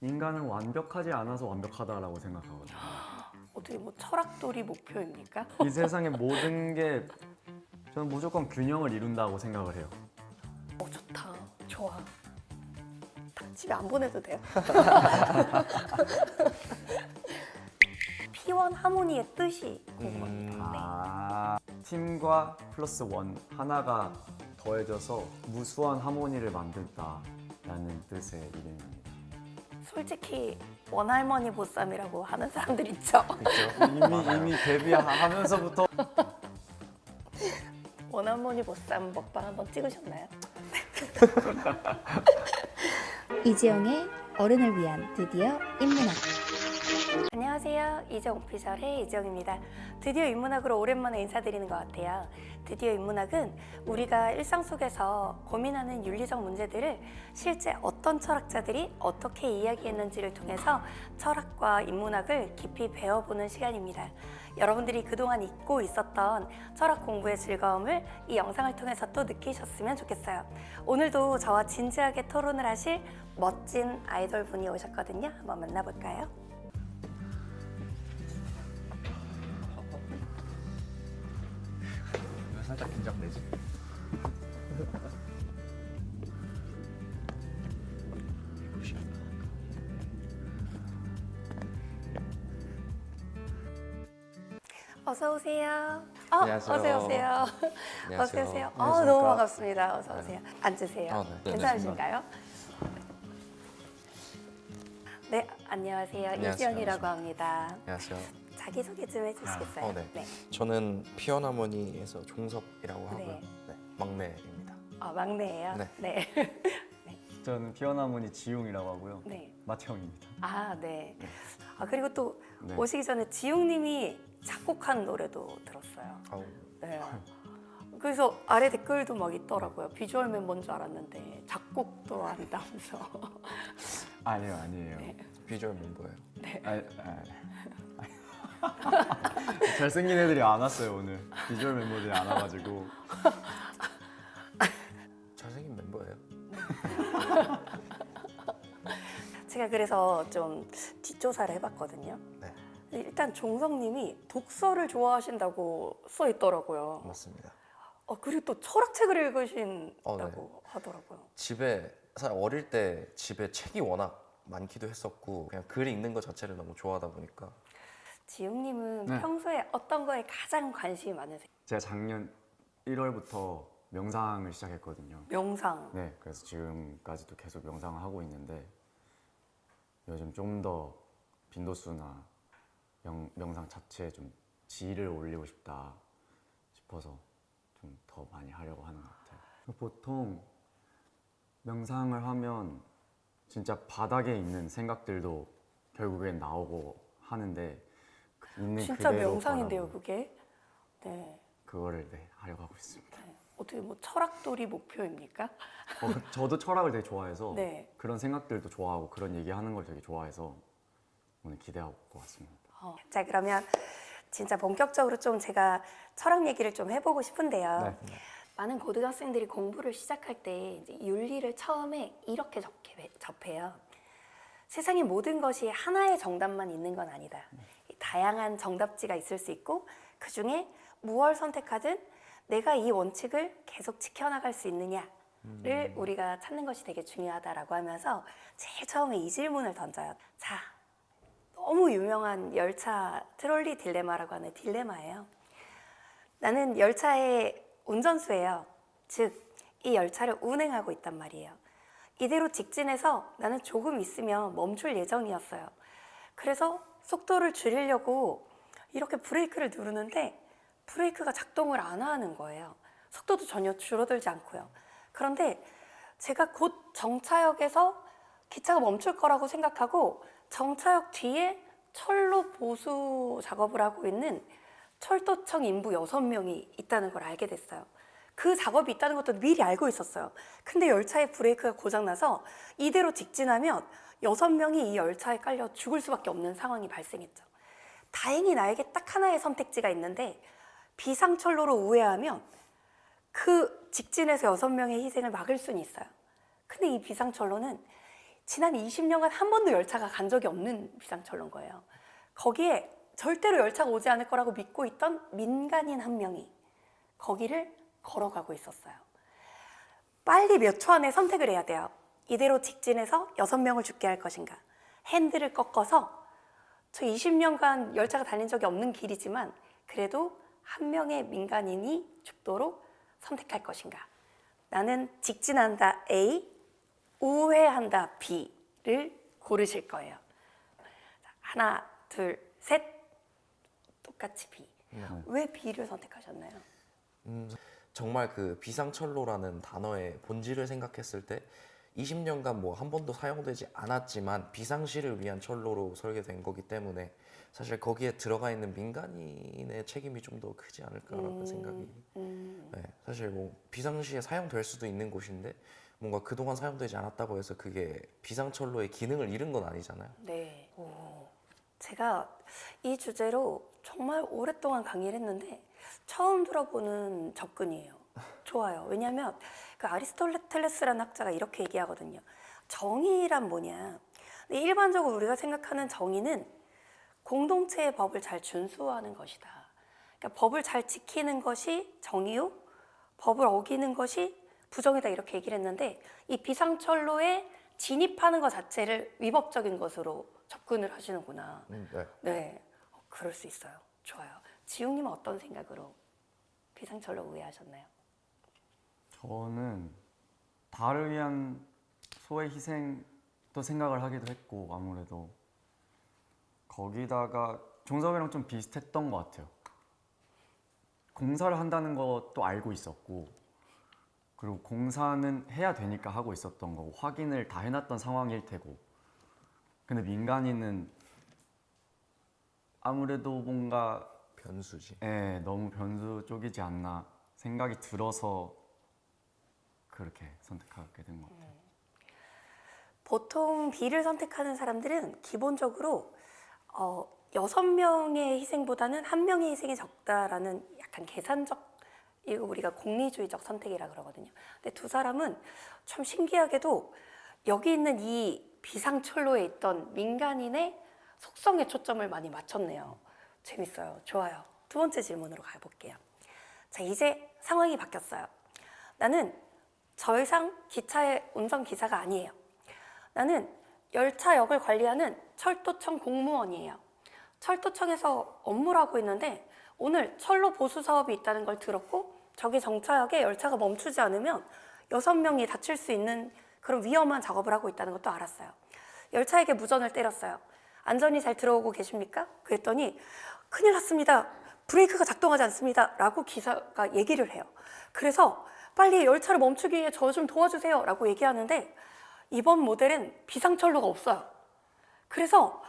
인간은 완벽하지 않아서 완벽하다라고 생각하거든요. 어떻게 뭐 철학돌이 목표입니까? 이 세상의 모든 게 저는 무조건 균형을 이룬다고 생각을 해요. 좋다. 좋아. 집에 안 보내도 돼요? P1 하모니의 뜻이 궁금합니다. 팀과 플러스 원 하나가 더해져서 무수한 하모니를 만든다라는 뜻의 이름입니다. 솔직히 원할머니 보쌈이라고 하는 사람들 있죠? 그렇죠? 이미 데뷔하면서부터 원할머니 보쌈 먹방 한번 찍으셨나요? 이지영의 어른을 위한 드디어 인문학. 안녕하세요. 이정 오피셜의 이정입니다. 드디어 인문학으로 오랜만에 인사드리는 것 같아요. 드디어 인문학은 우리가 일상 속에서 고민하는 윤리적 문제들을 실제 어떤 철학자들이 어떻게 이야기했는지를 통해서 철학과 인문학을 깊이 배워보는 시간입니다. 여러분들이 그동안 잊고 있었던 철학 공부의 즐거움을 이 영상을 통해서 또 느끼셨으면 좋겠어요. 오늘도 저와 진지하게 토론을 하실 멋진 아이돌 분이 오셨거든요. 한번 만나볼까요? 왜 살짝 긴장되지? 어서 오세요. 안녕하세요. 어서 오세요. 안녕하세요. 어서 오세요. 안녕하십니까. 너무 반갑습니다. 어서 오세요. 앉으세요. 네. 괜찮으신가요? 네, 안녕하세요. 안녕하세요. 이지영이라고 합니다. 안녕하세요. 자기소개 좀 해주시겠어요? 네. 저는 피어나머니에서 종섭이라고 하고요. 네. 네, 막내입니다. 막내예요? 네. 네. 저는 피어나무니 지용이라고 하고요. 네. 마태형입니다. 네. 그리고 또 네. 오시기 전에 지용님이 작곡한 노래도 들었어요. 아우, 네. 그래서 아래 댓글도 막 있더라고요. 비주얼 멤버인 줄 알았는데 작곡도 한다면서. 아니에요. 네. 비주얼 멤버예요. 잘생긴 애들이 안 왔어요 오늘. 비주얼 멤버들이 안 와가지고. 잘생긴 멤버예요. 제가 그래서 좀 뒷조사를 해봤거든요. 네, 일단 종성님이 독서를 좋아하신다고 써 있더라고요. 맞습니다. 그리고 또 철학책을 읽으신다고 하더라고요. 집에 사실 어릴 때 집에 책이 워낙 많기도 했었고 그냥 글 읽는 것 자체를 너무 좋아하다 보니까 지웅님은 네. 평소에 어떤 거에 가장 관심이 많으세요? 제가 작년 1월부터 명상을 시작했거든요. 명상. 네, 그래서 지금까지도 계속 명상을 하고 있는데 요즘 좀 더 빈도수나 명상 자체에 좀 질을 올리고 싶다 싶어서 좀 더 많이 하려고 하는 것 같아요. 보통 명상을 하면 진짜 바닥에 있는 생각들도 결국엔 나오고 하는데 있는 진짜 그대로 명상인데요, 바라보고 그게. 네. 그거를 하려고 하고 있습니다. 어떻게 뭐 철학돌이 목표입니까? 저도 철학을 되게 좋아해서 네. 그런 생각들도 좋아하고 그런 얘기하는 걸 되게 좋아해서 오늘 기대하고 왔습니다. 자, 그러면 진짜 본격적으로 좀 제가 철학 얘기를 좀 해보고 싶은데요. 네. 많은 고등학생들이 공부를 시작할 때 이제 윤리를 처음에 이렇게 접해요. 세상의 모든 것이 하나의 정답만 있는 건 아니다. 다양한 정답지가 있을 수 있고 그 중에 무엇을 선택하든 내가 이 원칙을 계속 지켜나갈 수 있느냐를 우리가 찾는 것이 되게 중요하다라고 하면서 제일 처음에 이 질문을 던져요. 자, 너무 유명한 열차 트롤리 딜레마라고 하는 딜레마예요. 나는 열차의 운전수예요. 즉, 이 열차를 운행하고 있단 말이에요. 이대로 직진해서 나는 조금 있으면 멈출 예정이었어요. 그래서 속도를 줄이려고 이렇게 브레이크를 누르는데 브레이크가 작동을 안 하는 거예요. 속도도 전혀 줄어들지 않고요. 그런데 제가 곧 정차역에서 기차가 멈출 거라고 생각하고 정차역 뒤에 철로 보수 작업을 하고 있는 철도청 인부 6명이 있다는 걸 알게 됐어요. 그 작업이 있다는 것도 미리 알고 있었어요. 근데 열차의 브레이크가 고장나서 이대로 직진하면 6명이 이 열차에 깔려 죽을 수밖에 없는 상황이 발생했죠. 다행히 나에게 딱 하나의 선택지가 있는데 비상철로로 우회하면 그 직진에서 6명의 희생을 막을 수는 있어요. 근데 이 비상철로는 지난 20년간 한 번도 열차가 간 적이 없는 비상철로인 거예요. 거기에 절대로 열차가 오지 않을 거라고 믿고 있던 민간인 한 명이 거기를 걸어가고 있었어요. 빨리 몇 초 안에 선택을 해야 돼요. 이대로 직진해서 6명을 죽게 할 것인가, 핸들을 꺾어서 저 20년간 열차가 달린 적이 없는 길이지만 그래도 한 명의 민간인이 죽도록 선택할 것인가. 나는 직진한다 A, 우회한다 B를 고르실 거예요. 하나, 둘, 셋. 똑같이 B. 왜 B를 선택하셨나요? 정말 그 비상철로라는 단어의 본질을 생각했을 때 20년간 뭐 한 번도 사용되지 않았지만 비상시를 위한 철로로 설계된 거기 때문에 사실 거기에 들어가 있는 민간인의 책임이 좀 더 크지 않을까라는 생각이. 네, 사실 뭐 비상시에 사용될 수도 있는 곳인데 뭔가 그동안 사용되지 않았다고 해서 그게 비상철로의 기능을 잃은 건 아니잖아요. 네. 제가 이 주제로 정말 오랫동안 강의를 했는데 처음 들어보는 접근이에요. 좋아요. 왜냐하면 그 아리스토텔레스라는 학자가 이렇게 얘기하거든요. 정의란 뭐냐. 근데 일반적으로 우리가 생각하는 정의는 공동체의 법을 잘 준수하는 것이다. 그러니까 법을 잘 지키는 것이 정의요, 법을 어기는 것이 부정이다, 이렇게 얘기를 했는데 이 비상철로에 진입하는 것 자체를 위법적인 것으로 접근을 하시는구나. 네. 네, 그럴 수 있어요. 좋아요. 지웅님은 어떤 생각으로 비상철로 우회하셨나요? 저는 달을 위한 소의 희생도 생각을 하기도 했고, 아무래도 거기다가 종섭이랑 좀 비슷했던 것 같아요. 공사를 한다는 것도 알고 있었고, 그리고 공사는 해야 되니까 하고 있었던 거고, 확인을 다 해놨던 상황일 테고. 근데 민간인은 아무래도 뭔가 변수지. 너무 변수 쪽이지 않나 생각이 들어서 그렇게 선택하게 된 것 같아요. 보통 B를 선택하는 사람들은 기본적으로 6명의 희생보다는 1명의 희생이 적다라는 약간 계산적, 이거 우리가 공리주의적 선택이라 그러거든요. 근데 두 사람은 참 신기하게도 여기 있는 이 비상철로에 있던 민간인의 속성에 초점을 많이 맞췄네요. 재밌어요. 좋아요. 두 번째 질문으로 가볼게요. 자, 이제 상황이 바뀌었어요. 나는 더 이상 기차의 운전기사가 아니에요. 나는 열차역을 관리하는 철도청 공무원이에요. 철도청에서 업무를 하고 있는데 오늘 철로 보수 사업이 있다는 걸 들었고 저기 정차역에 열차가 멈추지 않으면 6명이 다칠 수 있는 그런 위험한 작업을 하고 있다는 것도 알았어요. 열차에게 무전을 때렸어요. 안전히 잘 들어오고 계십니까? 그랬더니 큰일 났습니다. 브레이크가 작동하지 않습니다. 라고 기사가 얘기를 해요. 그래서 빨리 열차를 멈추기 위해 저 좀 도와주세요. 라고 얘기하는데 이번 모델은 비상철로가 없어요. 그래서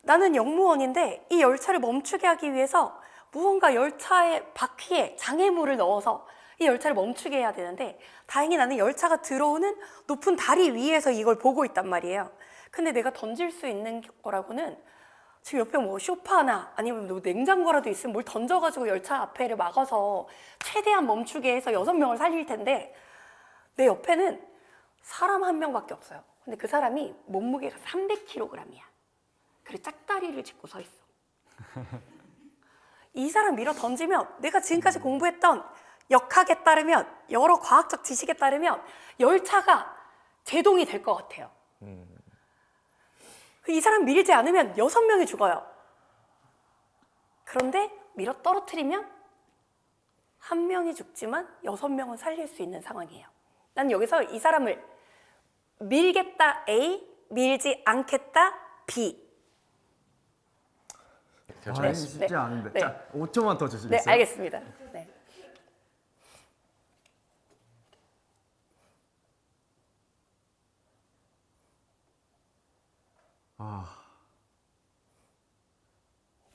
나는 역무원인데 이 열차를 멈추게 하기 위해서 무언가 열차의 바퀴에 장애물을 넣어서 이 열차를 멈추게 해야 되는데 다행히 나는 열차가 들어오는 높은 다리 위에서 이걸 보고 있단 말이에요. 근데 내가 던질 수 있는 거라고는 지금 옆에 뭐 소파나 아니면 뭐 냉장고라도 있으면 뭘 던져가지고 열차 앞에를 막아서 최대한 멈추게 해서 6명을 살릴 텐데 내 옆에는 사람 한 명밖에 없어요. 근데 그 사람이 몸무게가 300kg이야. 그리고 짝다리를 짚고 서 있어. 이 사람 밀어 던지면 내가 지금까지 공부했던 역학에 따르면 여러 과학적 지식에 따르면 열차가 제동이 될 것 같아요. 이 사람 밀지 않으면 6명이 죽어요. 그런데 밀어 떨어뜨리면 1명이 죽지만 6명은 살릴 수 있는 상황이에요. 난 여기서 이 사람을 밀겠다 A, 밀지 않겠다 B. 쉽지 네. 않은데. 네. 자, 5초만 더 네, 주시겠어요? 알겠습니다. 네.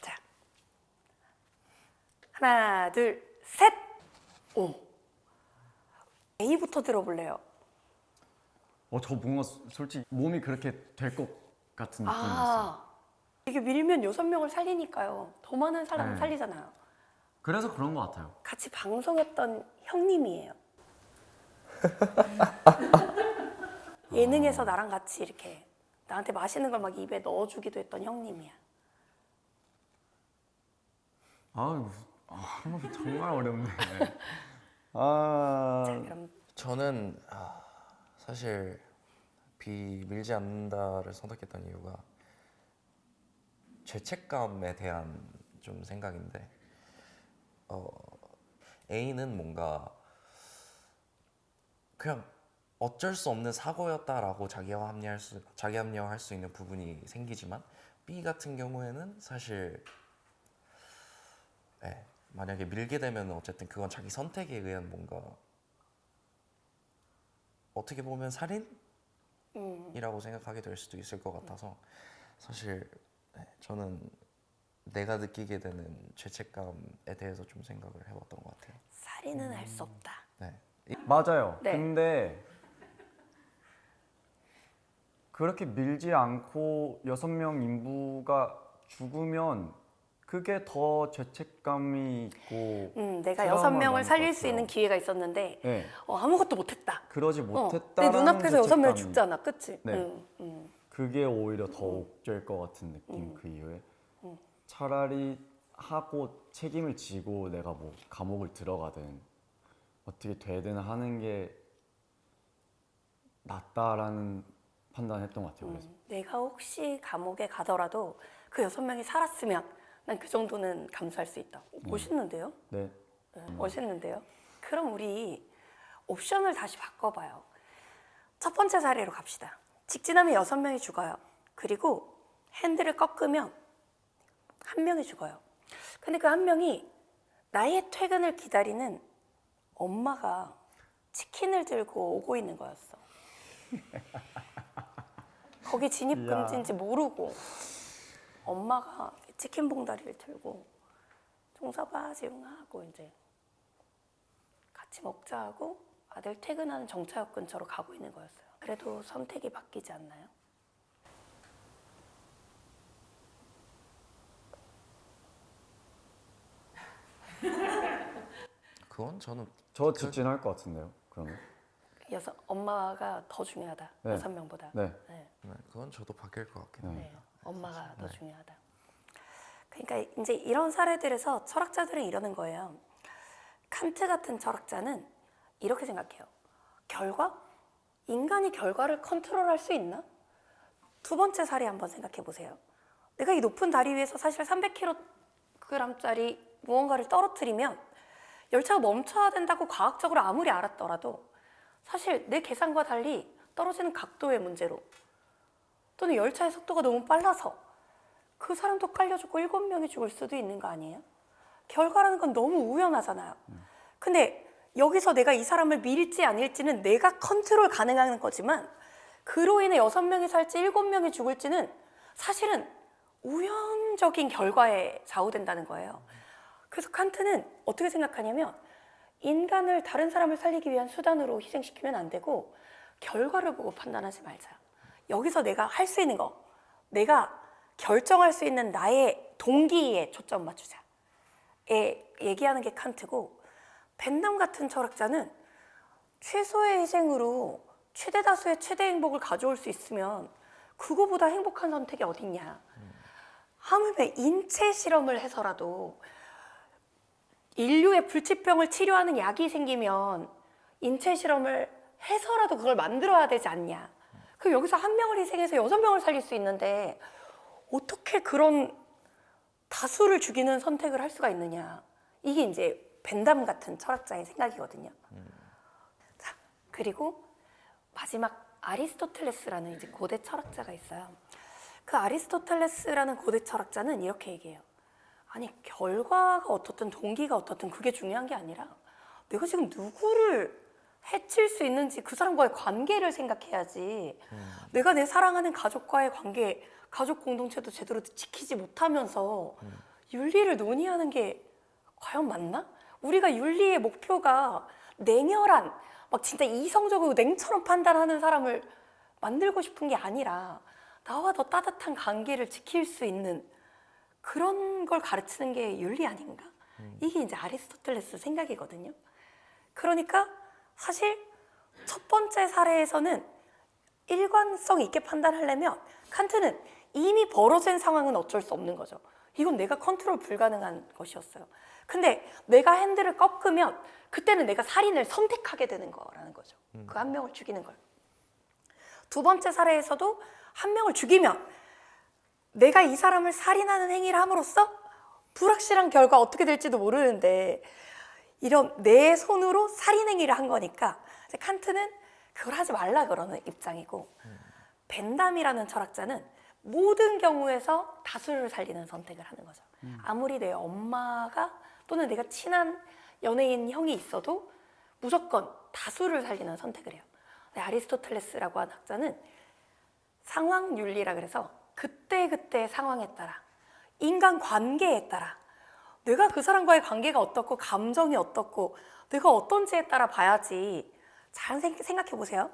자, 하나, 둘, 셋. 오. A부터 들어볼래요. 저 뭔가 솔직히 몸이 그렇게 될 것 같은 느낌이었어요. 아, 이게 밀면 6명을 살리니까요. 더 많은 사람을 네. 살리잖아요. 그래서 그런 것 같아요. 같이 방송했던 형님이에요. 예능에서 나랑 같이 이렇게 나한테 맛있는 걸 막 입에 넣어주기도 했던 형님이야. 정말 어렵네. 그럼 저는 사실 밀지 않는다를 선택했던 이유가 죄책감에 대한 좀 생각인데 A는 뭔가 그냥 어쩔 수 없는 사고였다라고 자기 합리화할 수 있는 부분이 생기지만 B 같은 경우에는 사실 만약에 밀게 되면 어쨌든 그건 자기 선택에 의한 뭔가 어떻게 보면 살인이라고 생각하게 될 수도 있을 것 같아서 사실 저는 내가 느끼게 되는 죄책감에 대해서 좀 생각을 해봤던 것 같아요. 살인은 할 수 없다. 네. 맞아요. 네. 근데 그렇게 밀지 않고 6명 인부가 죽으면 그게 더 죄책감이 있고 내가 트라우마가 6명을 남을 살릴 것 수 있는 같아요. 기회가 있었는데 네. 아무것도 못했다. 그러지 내 못했다라는 눈앞에서 6명이 죄책감이- 죽잖아, 그치? 네. 그게 오히려 더 옥죄일 것 같은 느낌 그 이후에 차라리 하고 책임을 지고 내가 뭐 감옥을 들어가든 어떻게 되든 하는 게 낫다라는 판단했던 것 같아요. 그래서 내가 혹시 감옥에 가더라도 그 6명이 살았으면 난 그 정도는 감수할 수 있다. 멋있는데요? 네. 멋있는데요? 그럼 우리 옵션을 다시 바꿔봐요. 첫 번째 사례로 갑시다. 직진하면 6명이 죽어요. 그리고 핸들을 꺾으면 1명이 죽어요. 근데 그 1명이 나의 퇴근을 기다리는 엄마가 치킨을 들고 오고 있는 거였어. 거기 진입 금지인지 모르고 엄마가 치킨 봉다리를 들고 종사바지응 하고 이제 같이 먹자 하고 아들 퇴근하는 정차역 근처로 가고 있는 거였어요. 그래도 선택이 바뀌지 않나요? 그건 저는 저 직진할 것 같은데요. 그러면 엄마가 더 중요하다. 네. 6명보다. 네. 그건 저도 바뀔 것 같긴 해요. 네, 엄마가 더 중요하다. 그러니까 이제 이런 사례들에서 철학자들은 이러는 거예요. 칸트 같은 철학자는 이렇게 생각해요. 결과? 인간이 결과를 컨트롤할 수 있나? 두 번째 사례 한번 생각해 보세요. 내가 이 높은 다리 위에서 사실 300kg짜리 무언가를 떨어뜨리면 열차가 멈춰야 된다고 과학적으로 아무리 알았더라도 사실 내 계산과 달리 떨어지는 각도의 문제로 또는 열차의 속도가 너무 빨라서 그 사람도 깔려 죽고 7명이 죽을 수도 있는 거 아니에요? 결과라는 건 너무 우연하잖아요. 근데 여기서 내가 이 사람을 밀지 아닐지는 내가 컨트롤 가능한 거지만 그로 인해 6명이 살지 7명이 죽을지는 사실은 우연적인 결과에 좌우된다는 거예요. 그래서 칸트는 어떻게 생각하냐면 인간을 다른 사람을 살리기 위한 수단으로 희생시키면 안 되고 결과를 보고 판단하지 말자. 여기서 내가 할 수 있는 거, 내가 결정할 수 있는 나의 동기에 초점 맞추자. 얘기하는 게 칸트고 벤담 같은 철학자는 최소의 희생으로 최대 다수의 최대 행복을 가져올 수 있으면 그거보다 행복한 선택이 어딨냐. 하물며 인체 실험을 해서라도 인류의 불치병을 치료하는 약이 생기면 인체 실험을 해서라도 그걸 만들어야 되지 않냐. 그럼 여기서 1명을 희생해서 6명을 살릴 수 있는데 어떻게 그런 다수를 죽이는 선택을 할 수가 있느냐. 이게 이제 벤담 같은 철학자의 생각이거든요. 자, 그리고 마지막 아리스토텔레스라는 이제 고대 철학자가 있어요. 그 아리스토텔레스라는 고대 철학자는 이렇게 얘기해요. 아니, 결과가 어떻든 동기가 어떻든 그게 중요한 게 아니라 내가 지금 누구를 해칠 수 있는지 그 사람과의 관계를 생각해야지. 내가 내 사랑하는 가족과의 관계, 가족 공동체도 제대로 지키지 못하면서 윤리를 논의하는 게 과연 맞나? 우리가 윤리의 목표가 냉혈한, 막 진짜 이성적으로 냉처럼 판단하는 사람을 만들고 싶은 게 아니라 나와 더 따뜻한 관계를 지킬 수 있는 그런 걸 가르치는 게 윤리 아닌가? 이게 이제 아리스토텔레스 생각이거든요. 그러니까 사실 첫 번째 사례에서는 일관성 있게 판단하려면 칸트는 이미 벌어진 상황은 어쩔 수 없는 거죠. 이건 내가 컨트롤 불가능한 것이었어요. 근데 내가 핸들을 꺾으면 그때는 내가 살인을 선택하게 되는 거라는 거죠. 그 한 명을 죽이는 걸. 두 번째 사례에서도 한 명을 죽이면 내가 이 사람을 살인하는 행위를 함으로써 불확실한 결과 어떻게 될지도 모르는데 이런 내 손으로 살인 행위를 한 거니까 이제 칸트는 그걸 하지 말라 그러는 입장이고 벤담이라는 철학자는 모든 경우에서 다수를 살리는 선택을 하는 거죠. 아무리 내 엄마가 또는 내가 친한 연예인 형이 있어도 무조건 다수를 살리는 선택을 해요. 아리스토텔레스라고 하는 학자는 상황 윤리라 그래서 그때그때 상황에 따라 인간 관계에 따라 내가 그 사람과의 관계가 어떻고 감정이 어떻고 내가 어떤지에 따라 봐야지. 잘 생각해 보세요.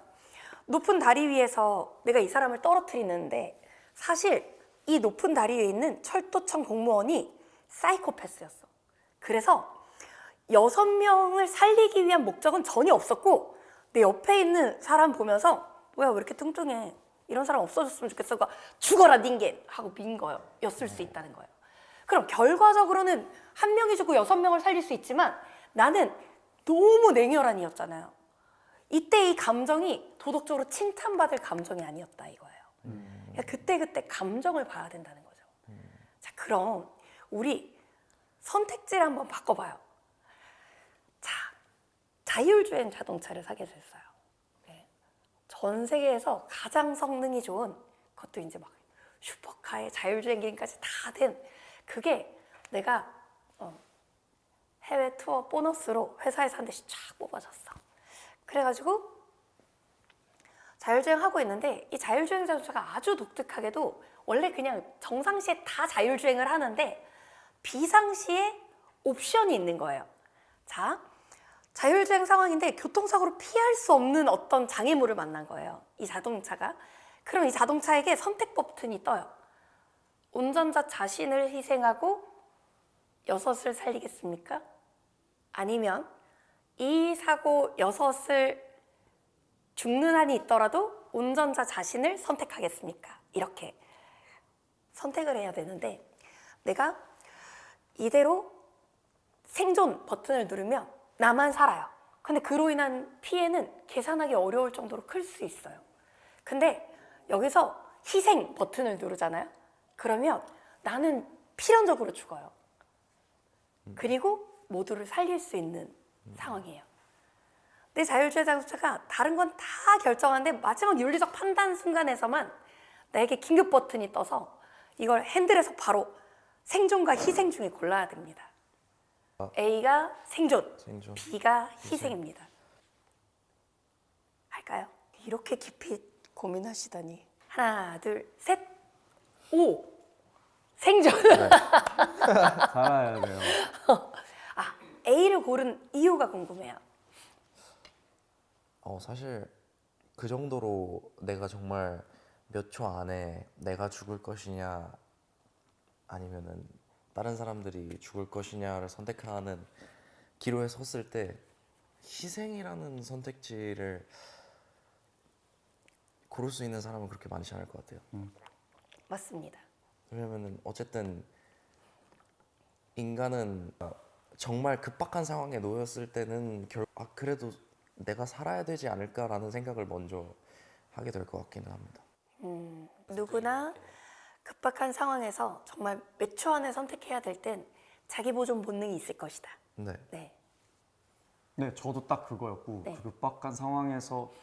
높은 다리 위에서 내가 이 사람을 떨어뜨리는데 사실 이 높은 다리 위에 있는 철도청 공무원이 사이코패스였어. 그래서 6명을 살리기 위한 목적은 전혀 없었고 내 옆에 있는 사람 보면서 뭐야 왜 이렇게 뚱뚱해 이런 사람 없어졌으면 좋겠어. 그러니까 죽어라 닌겐 하고 민 거였을 수 있다는 거예요. 그럼 결과적으로는 한 명이 죽고 6명을 살릴 수 있지만 나는 너무 냉혈한 이였잖아요. 이때 이 감정이 도덕적으로 칭찬받을 감정이 아니었다 이거예요. 그러니까 그때그때 감정을 봐야 된다는 거죠. 자, 그럼 우리 선택지를 한번 바꿔봐요. 자, 자율주행 자동차를 사게 됐어요. 네. 전 세계에서 가장 성능이 좋은 그것도 이제 막 슈퍼카에 자율주행 기능까지 다 된 그게 내가 해외 투어 보너스로 회사에서 한 대씩 쫙 뽑아줬어. 그래가지고 자율주행 하고 있는데 이 자율주행 자동차가 아주 독특하게도 원래 그냥 정상시에 다 자율주행을 하는데 비상시에 옵션이 있는 거예요. 자, 자율주행 상황인데 교통사고로 피할 수 없는 어떤 장애물을 만난 거예요. 이 자동차가. 그럼 이 자동차에게 선택 버튼이 떠요. 운전자 자신을 희생하고 6을 살리겠습니까? 아니면 이 사고 6을 죽는 한이 있더라도 운전자 자신을 선택하겠습니까? 이렇게 선택을 해야 되는데 내가 이대로 생존 버튼을 누르면 나만 살아요. 근데 그로 인한 피해는 계산하기 어려울 정도로 클 수 있어요. 근데 여기서 희생 버튼을 누르잖아요. 그러면 나는 필연적으로 죽어요. 그리고 모두를 살릴 수 있는 상황이에요. 내 자율주행 자동차가 다른 건 다 결정하는데 마지막 윤리적 판단 순간에서만 나에게 긴급 버튼이 떠서 이걸 핸들에서 바로 생존과 희생 중에 골라야 됩니다. A가 생존, B가 희생입니다. 할까요? 이렇게 깊이 고민하시다니. 하나, 둘, 셋. 오! 생존. 살아야 돼요. 아, A를 고른 이유가 궁금해요. 사실 그 정도로 내가 정말 몇 초 안에 내가 죽을 것이냐 아니면은 다른 사람들이 죽을 것이냐를 선택하는 기로에 섰을 때 희생이라는 선택지를 고를 수 있는 사람은 그렇게 많지 않을 것 같아요. 맞습니다. 왜냐면은 어쨌든 인간은 정말 급박한 상황에 놓였을 때는 그래도 내가 살아야 되지 않을까라는 생각을 먼저 하게 될 것 같기는 합니다. 누구나 급박한 상황에서 정말 몇 초 안에 선택해야 될 땐 자기 보존 본능이 있을 것이다. 네. 네. 네, 저도 딱 그거였고 네. 그 급박한 상황에서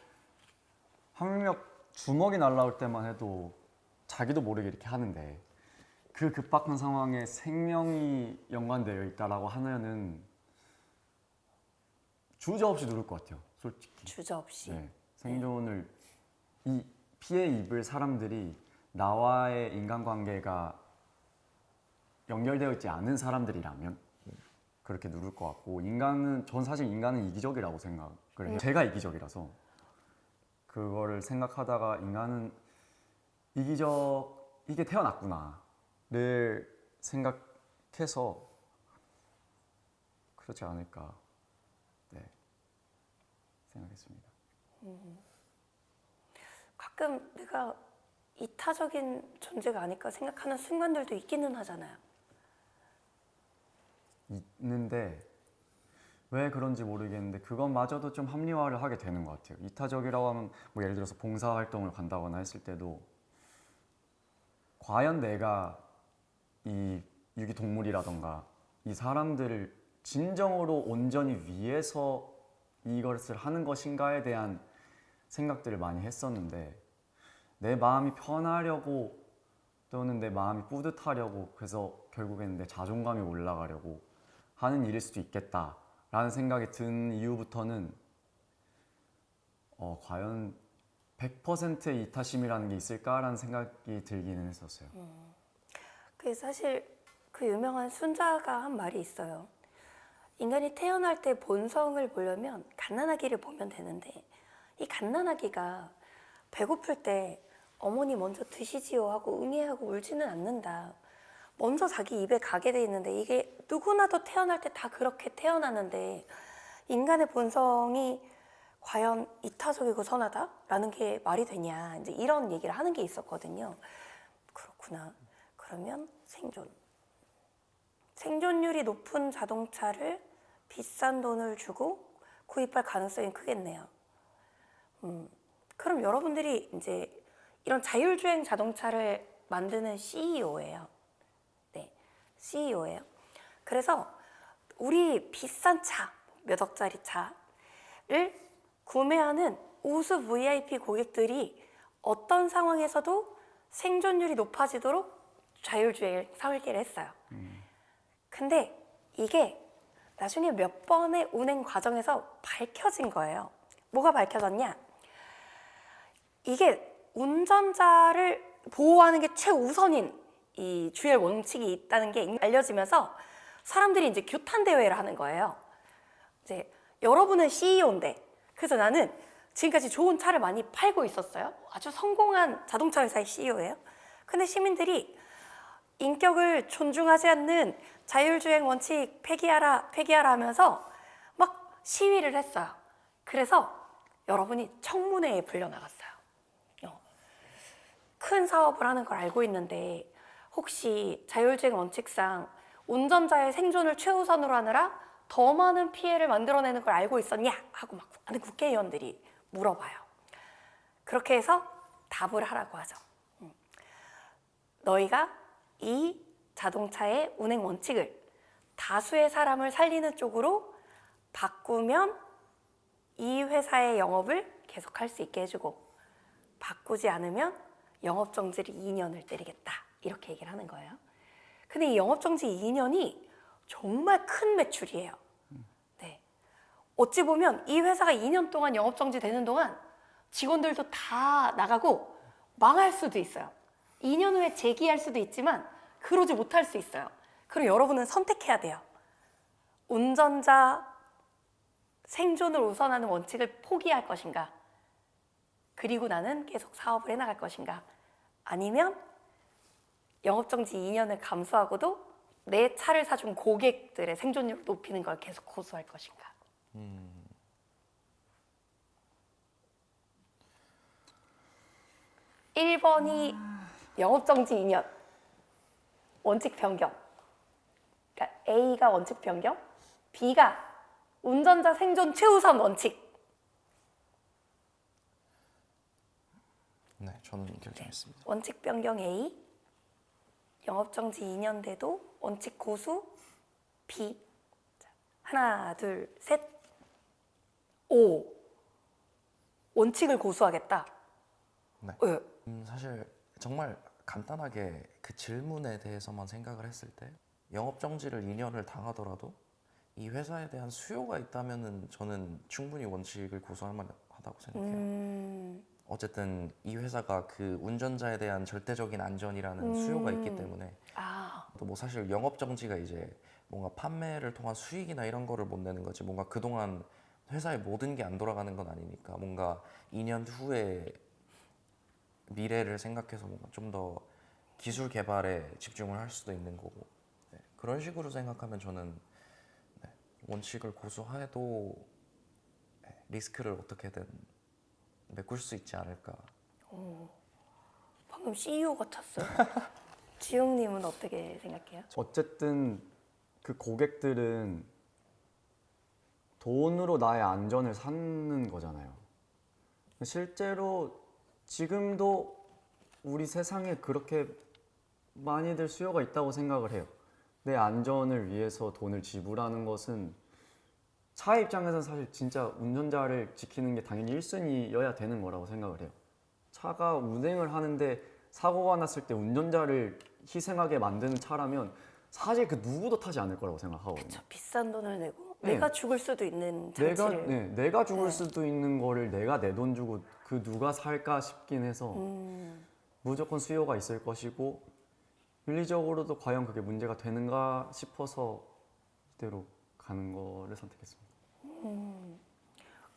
한 명 주먹이 날라올 때만 해도 자기도 모르게 이렇게 하는데 그 급박한 상황에 생명이 연관되어 있다라고 하면은 주저없이 누를 것 같아요, 솔직히. 주저없이. 네, 생존을 이 피해 입을 사람들이 나와의 인간관계가 연결되어 있지 않은 사람들이라면 그렇게 누를 것 같고 전 사실 인간은 이기적이라고 생각을 해요. 제가 이기적이라서 그거를 생각하다가 인간은 이게 태어났구나를 생각해서 그렇지 않을까 생각했습니다. 가끔 내가 이타적인 존재가 아닐까 생각하는 순간들도 있기는 하잖아요. 있는데 왜 그런지 모르겠는데 그것마저도 좀 합리화를 하게 되는 것 같아요. 이타적이라고 하면 뭐 예를 들어서 봉사활동을 간다거나 했을 때도 과연 내가 이 유기동물이라던가 이 사람들을 진정으로 온전히 위해서 이것을 하는 것인가에 대한 생각들을 많이 했었는데 내 마음이 편하려고 또는 내 마음이 뿌듯하려고 그래서 결국에는 내 자존감이 올라가려고 하는 일일 수도 있겠다라는 생각이 든 이후부터는 과연 100%의 이타심이라는 게 있을까라는 생각이 들기는 했었어요. 그 사실 그 유명한 순자가 한 말이 있어요. 인간이 태어날 때 본성을 보려면 갓난아기를 보면 되는데 이 갓난아기가 배고플 때 어머니 먼저 드시지요 하고 응애하고 울지는 않는다. 먼저 자기 입에 가게 돼 있는데 이게 누구나도 태어날 때 다 그렇게 태어나는데 인간의 본성이 과연 이타적이고 선하다라는 게 말이 되냐 이제 이런 얘기를 하는 게 있었거든요. 그렇구나. 그러면 생존율이 높은 자동차를 비싼 돈을 주고 구입할 가능성이 크겠네요. 그럼 여러분들이 이제 이런 자율주행 자동차를 만드는 CEO예요. 네, CEO예요. 그래서 우리 비싼 차, 몇 억짜리 차를 구매하는 우수 VIP 고객들이 어떤 상황에서도 생존율이 높아지도록 자율주행을 설계를 했어요. 근데 이게 나중에 몇 번의 운행 과정에서 밝혀진 거예요. 뭐가 밝혀졌냐? 이게 운전자를 보호하는 게 최우선인 이 주의 원칙이 있다는 게 알려지면서 사람들이 이제 규탄 대회를 하는 거예요. 이제 여러분은 CEO인데, 그래서 나는 지금까지 좋은 차를 많이 팔고 있었어요. 아주 성공한 자동차 회사의 CEO예요. 근데 시민들이 인격을 존중하지 않는 자율주행 원칙 폐기하라, 폐기하라 하면서 막 시위를 했어요. 그래서 여러분이 청문회에 불려나갔어요. 큰 사업을 하는 걸 알고 있는데 혹시 자율주행 원칙상 운전자의 생존을 최우선으로 하느라 더 많은 피해를 만들어내는 걸 알고 있었냐? 하고 막 많은 국회의원들이 물어봐요. 그렇게 해서 답을 하라고 하죠. 너희가 이 자동차의 운행 원칙을 다수의 사람을 살리는 쪽으로 바꾸면 이 회사의 영업을 계속할 수 있게 해주고 바꾸지 않으면 영업정지를 2년을 때리겠다 이렇게 얘기를 하는 거예요. 근데 이 영업정지 2년이 정말 큰 매출이에요. 네. 어찌 보면 이 회사가 2년 동안 영업정지 되는 동안 직원들도 다 나가고 망할 수도 있어요. 2년 후에 재기할 수도 있지만 그러지 못할 수 있어요. 그럼 여러분은 선택해야 돼요. 운전자 생존을 우선하는 원칙을 포기할 것인가? 그리고 나는 계속 사업을 해나갈 것인가? 아니면 영업정지 2년을 감수하고도 내 차를 사준 고객들의 생존율을 높이는 걸 계속 고수할 것인가? 1번이 영업정지 2년, 원칙 변경. 그러니까 A가 원칙 변경, B가 운전자 생존 최우선 원칙. 네, 저는 결정했습니다. 원칙 변경 A, 영업정지 2년 돼도 원칙 고수 B. 자, 하나, 둘, 셋. O. 원칙을 고수하겠다. 네. 왜? 사실 정말 간단하게 그 질문에 대해서만 생각을 했을 때 영업 정지를 2년을 당하더라도 이 회사에 대한 수요가 있다면은 저는 충분히 원칙을 고수할 만하다고 생각해요. 어쨌든 이 회사가 그 운전자에 대한 절대적인 안전이라는 수요가 있기 때문에 또 뭐 사실 영업 정지가 이제 뭔가 판매를 통한 수익이나 이런 거를 못 내는 거지 뭔가 그동안 회사의 모든 게 안 돌아가는 건 아니니까 뭔가 2년 후에 미래를 생각해서 뭔가 좀 더 기술 개발에 집중을 할 수도 있는 거고 네, 그런 식으로 생각하면 저는 네, 원칙을 고수해도 네, 리스크를 어떻게든 메꿀 수 있지 않을까. 방금 CEO 같았어요. 지용님은 어떻게 생각해요? 어쨌든 그 고객들은 돈으로 나의 안전을 사는 거잖아요. 실제로 지금도 우리 세상에 그렇게 많이들 수요가 있다고 생각을 해요. 내 안전을 위해서 돈을 지불하는 것은 차 입장에서는 사실 진짜 운전자를 지키는 게 당연히 1순위여야 되는 거라고 생각을 해요. 차가 운행을 하는데 사고가 났을 때 운전자를 희생하게 만드는 차라면 사실 그 누구도 타지 않을 거라고 생각하거든요. 저 비싼 돈을 내고 네. 내가 죽을 수도 있는 내가 장치를. 내가 죽을 네. 수도 있는 거를 내가 내 돈 주고 그 누가 살까 싶긴 해서 무조건 수요가 있을 것이고 윤리적으로도 과연 그게 문제가 되는가 싶어서 이대로 가는 거를 선택했습니다.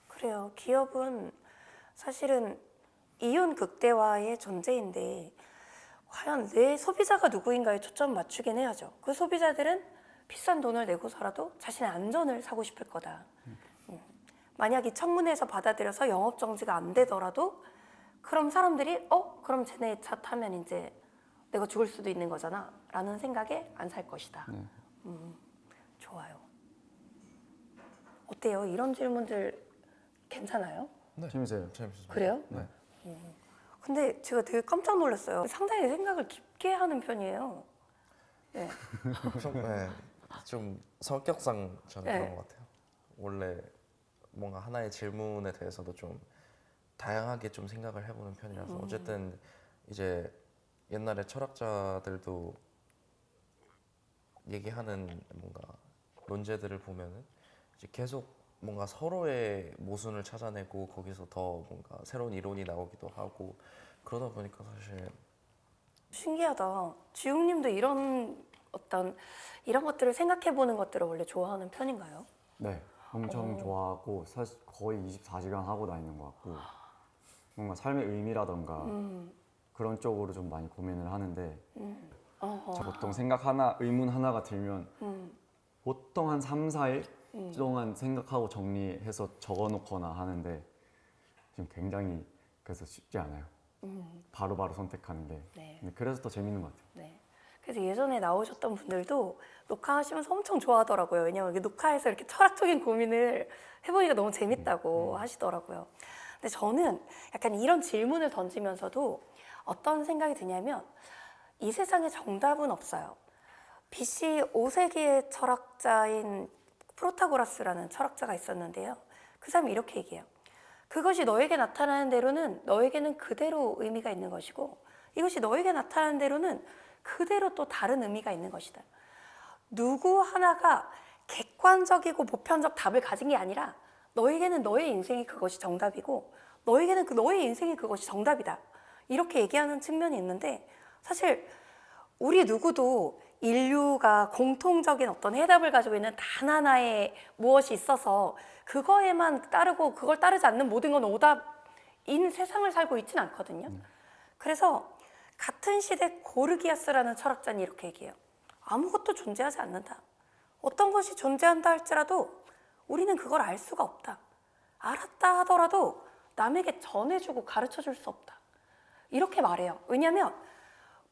그래요. 기업은 사실은 이윤 극대화의 존재인데 과연 내 소비자가 누구인가에 초점 맞추긴 해야죠. 그 소비자들은 비싼 돈을 내고서라도 자신의 안전을 사고 싶을 거다. 만약 이 청문회에서 받아들여서 영업 정지가 안 되더라도 그럼 사람들이 그럼 쟤네 차 타면 이제 내가 죽을 수도 있는 거잖아 라는 생각에 안 살 것이다. 좋아요. 어때요? 이런 질문들 괜찮아요? 재밌어요. 재밌습니다. 그래요? 네. 근데 제가 되게 깜짝 놀랐어요. 상당히 생각을 깊게 하는 편이에요. 네. 좀 성격상 저는 네. 그런 것 같아요. 원래 뭔가 하나의 질문에 대해서도 좀 다양하게 좀 생각을 해보는 편이라서 어쨌든 이제 옛날에 철학자들도 얘기하는 뭔가 논제들을 보면은 이제 계속 뭔가 서로의 모순을 찾아내고 거기서 더 뭔가 새로운 이론이 나오기도 하고 그러다 보니까 사실 신기하다. 지웅님도 이런 것들을 생각해 보는 것들을 원래 좋아하는 편인가요? 네, 엄청 좋아하고 사실 거의 24시간 하고 다니는 것 같고 뭔가 삶의 의미라던가 그런 쪽으로 좀 많이 고민을 하는데 저 보통 의문 하나가 들면 보통 한 3, 4일 동안 생각하고 정리해서 적어놓거나 하는데 지금 굉장히 그래서 쉽지 않아요. 바로바로 선택하는 게. 네. 근데 그래서 더 재밌는 것 같아요. 네. 그래서 예전에 나오셨던 분들도 녹화하시면서 엄청 좋아하더라고요. 왜냐면 이게 녹화에서 이렇게 철학적인 고민을 해보니까 너무 재밌다고 하시더라고요. 근데 저는 약간 이런 질문을 던지면서도 어떤 생각이 드냐면 이 세상에 정답은 없어요. BC 5세기의 철학자인 프로타고라스라는 철학자가 있었는데요. 그 사람이 이렇게 얘기해요. 그것이 너에게 나타나는 대로는 너에게는 그대로 의미가 있는 것이고 이것이 너에게 나타나는 대로는 그대로 또 다른 의미가 있는 것이다. 누구 하나가 객관적이고 보편적 답을 가진 게 아니라 너에게는 너의 인생이 그것이 정답이고 너에게는 너의 인생이 그것이 정답이다. 이렇게 얘기하는 측면이 있는데 사실 우리 누구도 인류가 공통적인 어떤 해답을 가지고 있는 단 하나의 무엇이 있어서 그거에만 따르고 그걸 따르지 않는 모든 건 오답인 세상을 살고 있지는 않거든요. 그래서 같은 시대 고르기아스라는 철학자는 이렇게 얘기해요. 아무것도 존재하지 않는다. 어떤 것이 존재한다 할지라도 우리는 그걸 알 수가 없다. 알았다 하더라도 남에게 전해주고 가르쳐줄 수 없다. 이렇게 말해요. 왜냐하면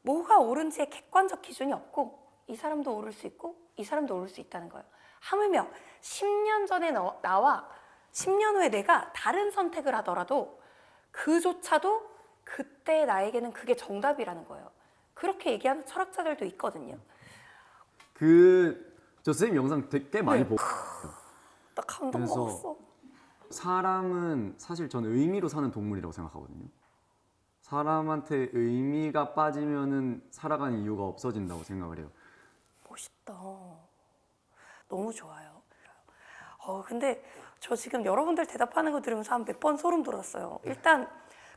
뭐가 옳은지에 객관적 기준이 없고 이 사람도 옳을 수 있고 이 사람도 옳을 수 있다는 거예요. 하물며 10년 전에 나와 10년 후에 내가 다른 선택을 하더라도 그조차도 그때 나에게는 그게 정답이라는 거예요. 그렇게 얘기하는 철학자들도 있거든요. 저 선생님 영상 되게 많이 보고 나 감동 그래서 먹었어. 사람은 사실 저는 의미로 사는 동물이라고 생각하거든요. 사람한테 의미가 빠지면은 살아가는 이유가 없어진다고 생각을 해요. 멋있다. 너무 좋아요. 근데 저 지금 여러분들 대답하는 거 들으면서 한 몇 번 소름 돋았어요. 일단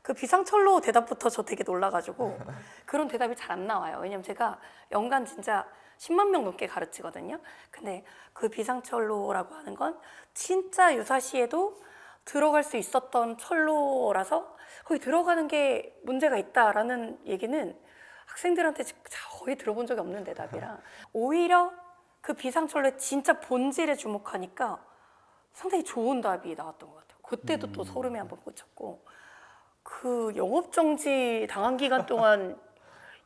그 비상철로 대답부터 저 되게 놀라가지고 그런 대답이 잘 안 나와요. 왜냐면 제가 연간 진짜 10만 명 넘게 가르치거든요. 근데 그 비상철로라고 하는 건 진짜 유사시에도 들어갈 수 있었던 철로라서 거기 들어가는 게 문제가 있다라는 얘기는 학생들한테 거의 들어본 적이 없는 대답이라 오히려 그 비상철로의 진짜 본질에 주목하니까 상당히 좋은 답이 나왔던 것 같아요. 그때도 또 소름이 한번 끼쳤고 그 영업 정지 당한 기간 동안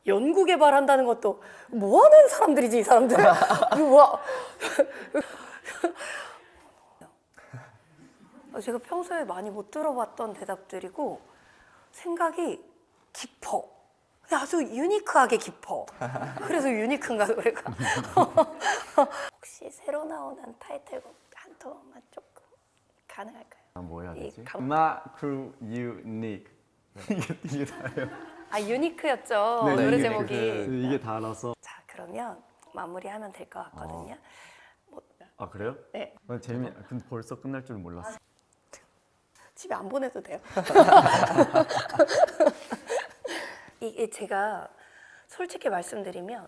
연구 개발한다는 것도 뭐 하는 사람들이지 이 사람들? 뭐야? 제가 평소에 많이 못 들어봤던 대답들이고 생각이 깊어. 아주 유니크하게 깊어. 그래서 유니크인가 노래가. 혹시 새로 나오는 타이틀곡 한 통만 조금 가능할까요? 뭐 해야 되지? 감- Not too unique. 이게 다예요. 아 유니크였죠. 네, 노래 이게 제목이. 이게 다라서. 자 그러면 마무리하면 될 것 같거든요. 아 그래요? 네. 근데 벌써 끝날 줄 몰랐어. 집에 안 보내도 돼요. 이게 제가 솔직히 말씀드리면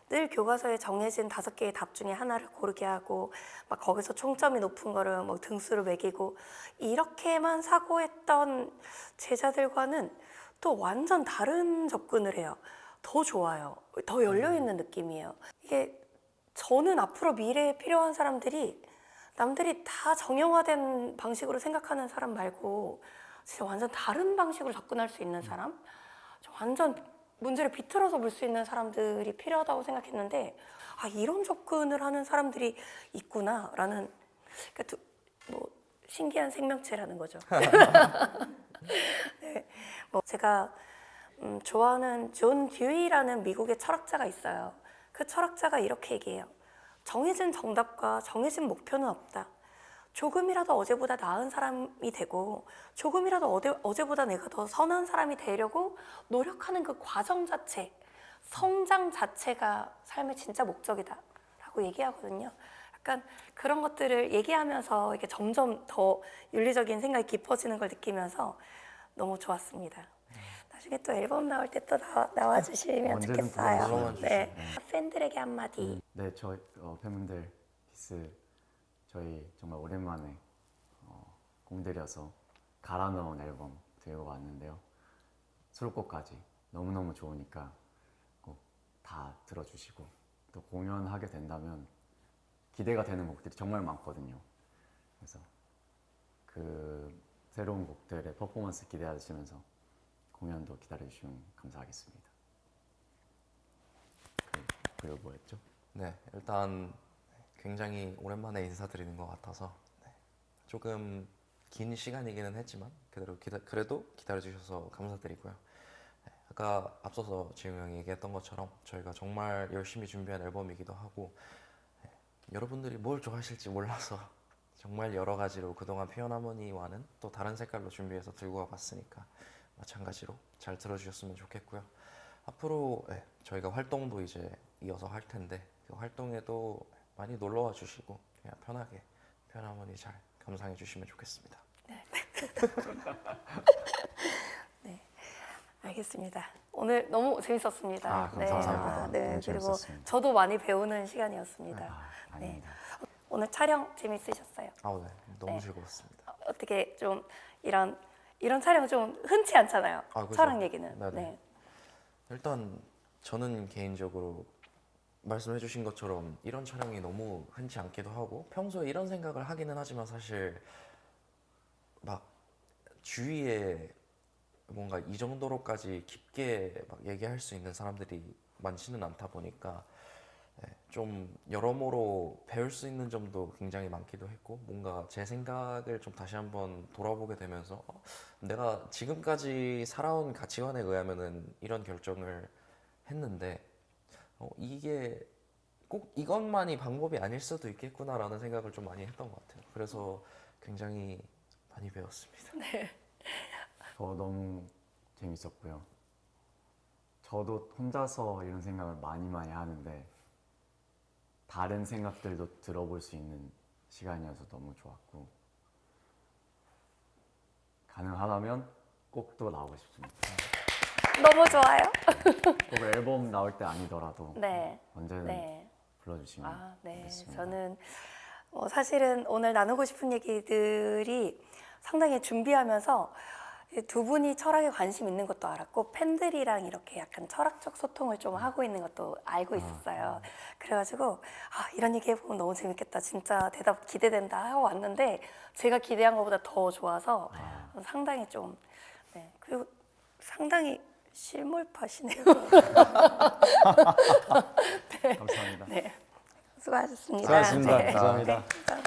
늘 교과서에 정해진 5개의 답 중에 하나를 고르게 하고 막 거기서 총점이 높은 거를 뭐 등수를 매기고 이렇게만 사고했던 제자들과는 또 완전 다른 접근을 해요. 더 좋아요. 더 열려있는 느낌이에요. 이게 저는 앞으로 미래에 필요한 사람들이 남들이 다 정형화된 방식으로 생각하는 사람 말고 진짜 완전 다른 방식으로 접근할 수 있는 사람? 완전 문제를 비틀어서 볼 수 있는 사람들이 필요하다고 생각했는데 아 이런 접근을 하는 사람들이 있구나라는 그러니까 뭐 신기한 생명체라는 거죠. 네, 뭐 제가 좋아하는 존 듀이라는 미국의 철학자가 있어요. 그 철학자가 이렇게 얘기해요. 정해진 정답과 정해진 목표는 없다. 조금이라도 어제보다 나은 사람이 되고 조금이라도 어제보다 내가 더 선한 사람이 되려고 노력하는 그 과정 자체, 성장 자체가 삶의 진짜 목적이다 라고 얘기하거든요. 약간 그런 것들을 얘기하면서 이렇게 점점 더 윤리적인 생각이 깊어지는 걸 느끼면서 너무 좋았습니다. 나중에 또 앨범 나올 때 또 나와 주시면 언제든 좋겠어요. 불러주시죠. 네. 팬들에게 한마디. 네, 저희 팬분들 키스 저희 정말 오랜만에 공들여서 갈아 넣은 앨범 들고 왔는데요. 수록곡까지 너무너무 좋으니까 꼭 다 들어주시고 또 공연하게 된다면 기대가 되는 곡들이 정말 많거든요. 그래서 그 새로운 곡들의 퍼포먼스 기대하시면서 공연도 기다려주시면 감사하겠습니다. 그리고 뭐였죠? 네, 일단 굉장히 오랜만에 인사드리는 것 같아서 네, 조금 긴 시간이기는 했지만 그래도 기다려주셔서 감사드리고요. 네, 아까 앞서서 지웅 형이 얘기했던 것처럼 저희가 정말 열심히 준비한 앨범이기도 하고 네, 여러분들이 뭘 좋아하실지 몰라서 정말 여러 가지로 그동안 피어나머니와는 또 다른 색깔로 준비해서 들고 와봤으니까 마찬가지로 잘 들어주셨으면 좋겠고요. 앞으로 네, 저희가 활동도 이제 이어서 할 텐데 그 활동에도 많이 놀러와 주시고 그냥 편하게 피어나머니 잘 감상해 주시면 좋겠습니다. 네, 알겠습니다. 오늘 너무 재밌었습니다. 아, 감사합니다. 네, 너무 그리고 재밌었습니다. 저도 많이 배우는 시간이었습니다. 아, 아닙니다. 오늘 촬영 재밌으셨어요? 아우 네, 너무 네. 즐거웠습니다. 어떻게 좀 이런 촬영 좀 흔치 않잖아요. 아, 그죠. 촬영 얘기는. 네네. 네. 일단 저는 개인적으로 말씀해 주신 것처럼 이런 촬영이 너무 흔치 않기도 하고 평소에 이런 생각을 하기는 하지만 사실 막 주위에 뭔가 이 정도로까지 깊게 막 얘기할 수 있는 사람들이 많지는 않다 보니까 좀 여러모로 배울 수 있는 점도 굉장히 많기도 했고 뭔가 제 생각을 좀 다시 한번 돌아보게 되면서 내가 지금까지 살아온 가치관에 의하면은 이런 결정을 했는데 이게 꼭 이것만이 방법이 아닐 수도 있겠구나라는 생각을 좀 많이 했던 것 같아요. 그래서 굉장히 많이 배웠습니다. 저 너무 재밌었고요. 저도 혼자서 이런 생각을 많이 하는데 다른 생각들도 들어볼 수 있는 시간이어서 너무 좋았고 가능하다면 꼭 또 나오고 싶습니다. 너무 좋아요. 꼭 앨범 나올 때 아니더라도 네. 언제든 네. 불러주시면 아, 네. 좋겠습니다. 저는 사실은 오늘 나누고 싶은 얘기들이 상당히 준비하면서 두 분이 철학에 관심 있는 것도 알았고 팬들이랑 이렇게 약간 철학적 소통을 좀 하고 있는 것도 알고 있었어요. 그래가지고 이런 얘기 해보면 너무 재밌겠다. 진짜 대답 기대된다 하고 왔는데 제가 기대한 것보다 더 좋아서 상당히 좀 네, 그리고 상당히 실물파시네요. 감사합니다. 네, 수고하셨습니다. 수고하셨습니다. 네. 감사합니다. 네, 감사합니다.